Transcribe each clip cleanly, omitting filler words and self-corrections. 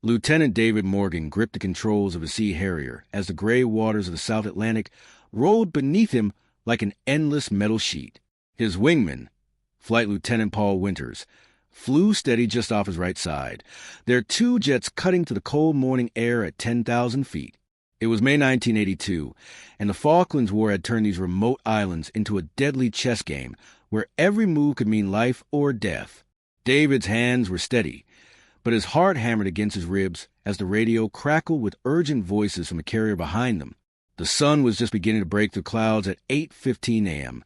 Lieutenant David Morgan gripped the controls of a Sea Harrier as the gray waters of the South Atlantic rolled beneath him like an endless metal sheet. His wingman, Flight Lieutenant Paul Winters, flew steady just off his right side, their two jets cutting to the cold morning air at 10,000 feet. It was May 1982, and the Falklands War had turned these remote islands into a deadly chess game where every move could mean life or death. David's hands were steady, but his heart hammered against his ribs as the radio crackled with urgent voices from the carrier behind them. The sun was just beginning to break through clouds at 8:15 a.m.,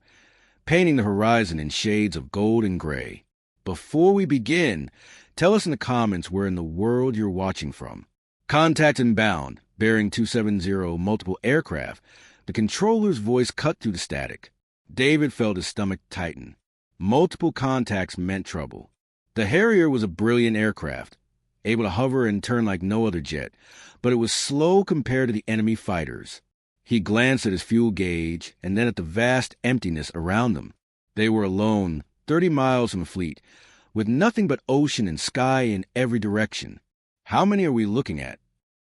painting the horizon in shades of gold and gray. Before we begin, tell us in the comments where in the world you're watching from. Contact inbound, bearing 270 multiple aircraft. The controller's voice cut through the static. David felt his stomach tighten. Multiple contacts meant trouble. The Harrier was a brilliant aircraft, able to hover and turn like no other jet, but it was slow compared to the enemy fighters. He glanced at his fuel gauge and then at the vast emptiness around them. They were alone, 30 miles from the fleet, with nothing but ocean and sky in every direction. How many are we looking at?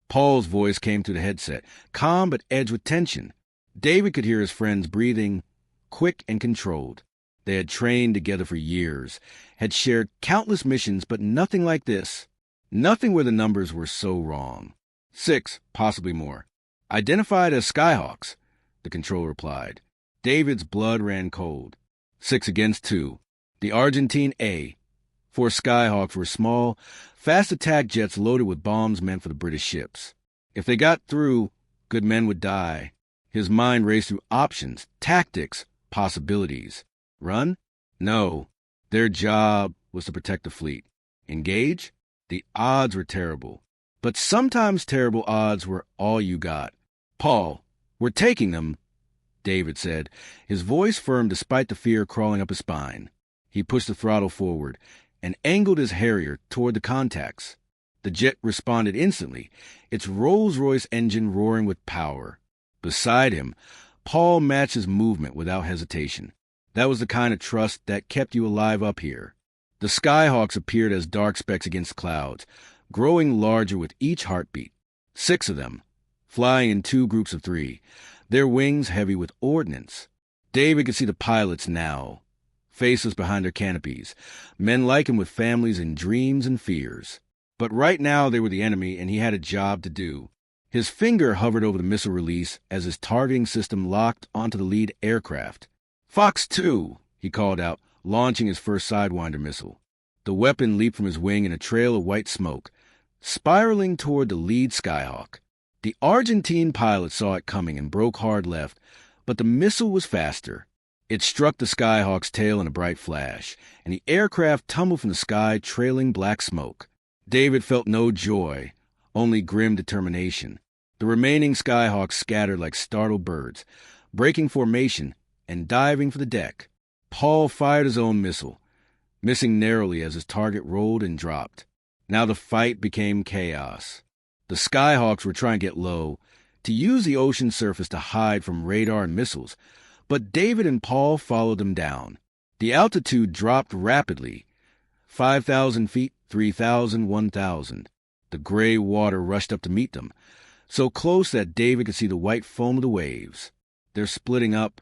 Paul's voice came through the headset, calm but edged with tension. David could hear his friends breathing, quick and controlled. They had trained together for years, had shared countless missions, but nothing like this. Nothing where the numbers were so wrong. 6, possibly more. Identified as Skyhawks, the controller replied. David's blood ran cold. 6 against 2. The Argentine A. 4 Skyhawks were small, fast attack jets loaded with bombs meant for the British ships. If they got through, good men would die. His mind raced through options, tactics, possibilities. Run? No. Their job was to protect the fleet. Engage? The odds were terrible. But sometimes terrible odds were all you got. Paul, we're taking them, David said, his voice firm despite the fear crawling up his spine. He pushed the throttle forward and angled his Harrier toward the contacts. The jet responded instantly, its Rolls-Royce engine roaring with power. Beside him, Paul matched his movement without hesitation. That was the kind of trust that kept you alive up here. The Skyhawks appeared as dark specks against clouds, growing larger with each heartbeat. 6 of them, flying in 2 groups of 3, their wings heavy with ordnance. David could see the pilots now, faceless behind their canopies, men like him with families and dreams and fears. But right now they were the enemy, and he had a job to do. His finger hovered over the missile release as his targeting system locked onto the lead aircraft. Fox 2, he called out, launching his first Sidewinder missile. The weapon leaped from his wing in a trail of white smoke, spiraling toward the lead Skyhawk. The Argentine pilot saw it coming and broke hard left, but the missile was faster. It struck the Skyhawk's tail in a bright flash, and the aircraft tumbled from the sky, trailing black smoke. David felt no joy, only grim determination. The remaining Skyhawks scattered like startled birds, breaking formation and diving for the deck. Paul fired his own missile, missing narrowly as his target rolled and dropped. Now the fight became chaos. The Skyhawks were trying to get low, to use the ocean surface to hide from radar and missiles, but David and Paul followed them down. The altitude dropped rapidly. 5,000 feet, 3,000, 1,000. The gray water rushed up to meet them, so close that David could see the white foam of the waves. They're splitting up.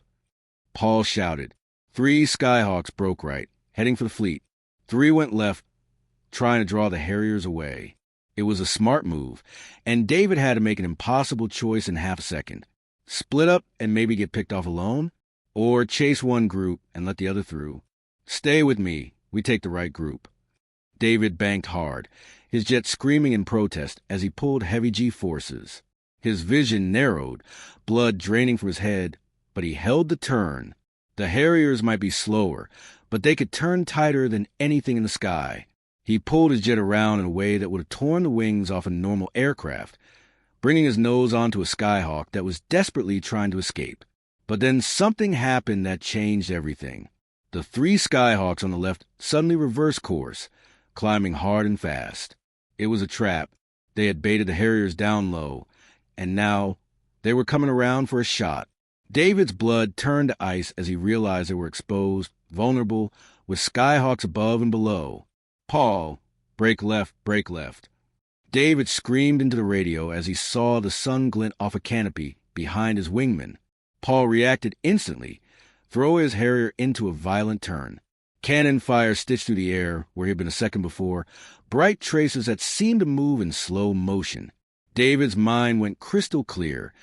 Paul shouted. 3 Skyhawks broke right, heading for the fleet. 3 went left, trying to draw the Harriers away. It was a smart move, and David had to make an impossible choice in half a second. Split up and maybe get picked off alone, or chase one group and let the other through. Stay with me, we take the right group. David banked hard, his jet screaming in protest as he pulled heavy G-forces. His vision narrowed, blood draining from his head, but he held the turn. The Harriers might be slower, but they could turn tighter than anything in the sky. He pulled his jet around in a way that would have torn the wings off a normal aircraft, bringing his nose onto a Skyhawk that was desperately trying to escape. But then something happened that changed everything. The 3 Skyhawks on the left suddenly reversed course, climbing hard and fast. It was a trap. They had baited the Harriers down low, and now they were coming around for a shot. David's blood turned to ice as he realized they were exposed, vulnerable, with Skyhawks above and below. Paul, break left, break left. David screamed into the radio as he saw the sun glint off a canopy behind his wingman. Paul reacted instantly, throwing his Harrier into a violent turn. Cannon fire stitched through the air where he had been a second before, bright traces that seemed to move in slow motion. David's mind went crystal clear,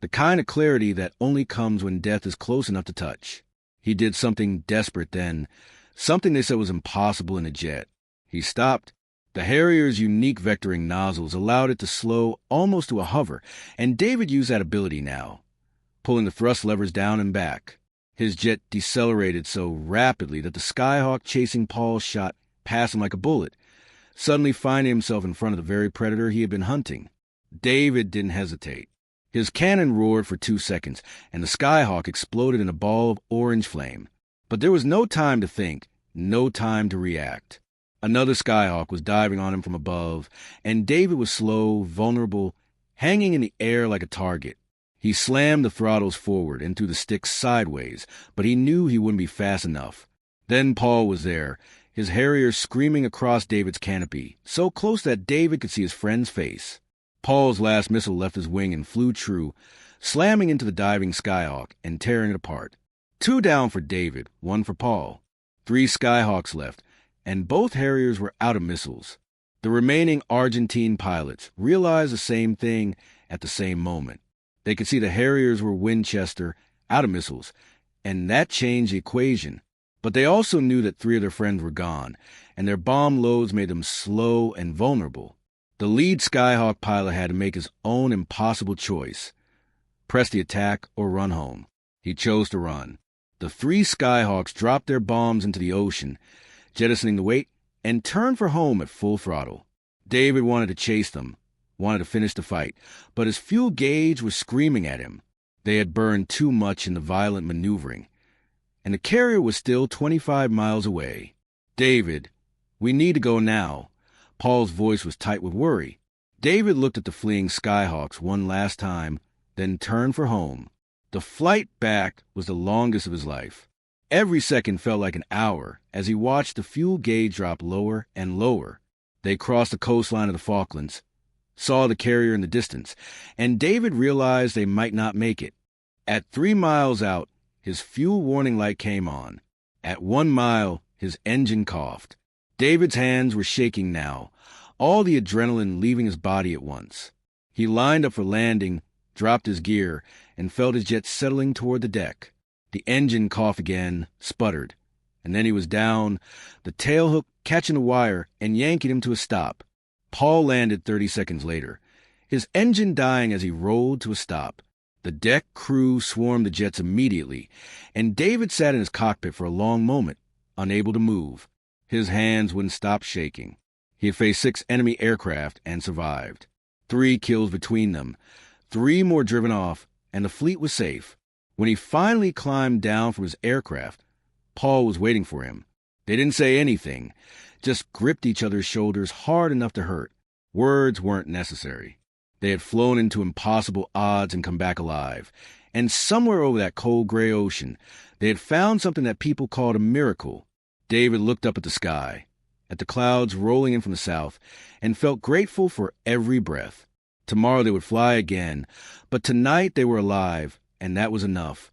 the kind of clarity that only comes when death is close enough to touch. He did something desperate then, something they said was impossible in a jet. He stopped. The Harrier's unique vectoring nozzles allowed it to slow almost to a hover, and David used that ability now, pulling the thrust levers down and back. His jet decelerated so rapidly that the Skyhawk chasing Paul's shot passed him like a bullet, suddenly finding himself in front of the very predator he had been hunting. David didn't hesitate. His cannon roared for 2 seconds, and the Skyhawk exploded in a ball of orange flame. But there was no time to think, no time to react. Another Skyhawk was diving on him from above, and David was slow, vulnerable, hanging in the air like a target. He slammed the throttles forward and threw the sticks sideways, but he knew he wouldn't be fast enough. Then Paul was there, his Harrier screaming across David's canopy, so close that David could see his friend's face. Paul's last missile left his wing and flew true, slamming into the diving Skyhawk and tearing it apart. 2 down for David, 1 for Paul. 3 Skyhawks left, and both Harriers were out of missiles. The remaining Argentine pilots realized the same thing at the same moment. They could see the Harriers were Winchester, out of missiles, and that changed the equation. But they also knew that 3 of their friends were gone, and their bomb loads made them slow and vulnerable. The lead Skyhawk pilot had to make his own impossible choice: press the attack or run home. He chose to run. The 3 Skyhawks dropped their bombs into the ocean, jettisoning the weight, and turned for home at full throttle. David wanted to chase them, wanted to finish the fight, but his fuel gauge was screaming at him. They had burned too much in the violent maneuvering, and the carrier was still 25 miles away. "David, we need to go now." Paul's voice was tight with worry. David looked at the fleeing Skyhawks one last time, then turned for home. The flight back was the longest of his life. Every second felt like an hour as he watched the fuel gauge drop lower and lower. They crossed the coastline of the Falklands, saw the carrier in the distance, and David realized they might not make it. At 3 miles out, his fuel warning light came on. At 1 mile, his engine coughed. David's hands were shaking now, all the adrenaline leaving his body at once. He lined up for landing, dropped his gear, and felt his jet settling toward the deck. The engine coughed again, sputtered, and then he was down, the tailhook catching the wire and yanking him to a stop. Paul landed 30 seconds later, his engine dying as he rolled to a stop. The deck crew swarmed the jets immediately, and David sat in his cockpit for a long moment, unable to move. His hands wouldn't stop shaking. He had faced 6 enemy aircraft and survived. 3 kills between them, 3 more driven off, and the fleet was safe. When he finally climbed down from his aircraft, Paul was waiting for him. They didn't say anything, just gripped each other's shoulders hard enough to hurt. Words weren't necessary. They had flown into impossible odds and come back alive. And somewhere over that cold gray ocean, they had found something that people called a miracle. David looked up at the sky, at the clouds rolling in from the south, and felt grateful for every breath. Tomorrow they would fly again, but tonight they were alive, and that was enough.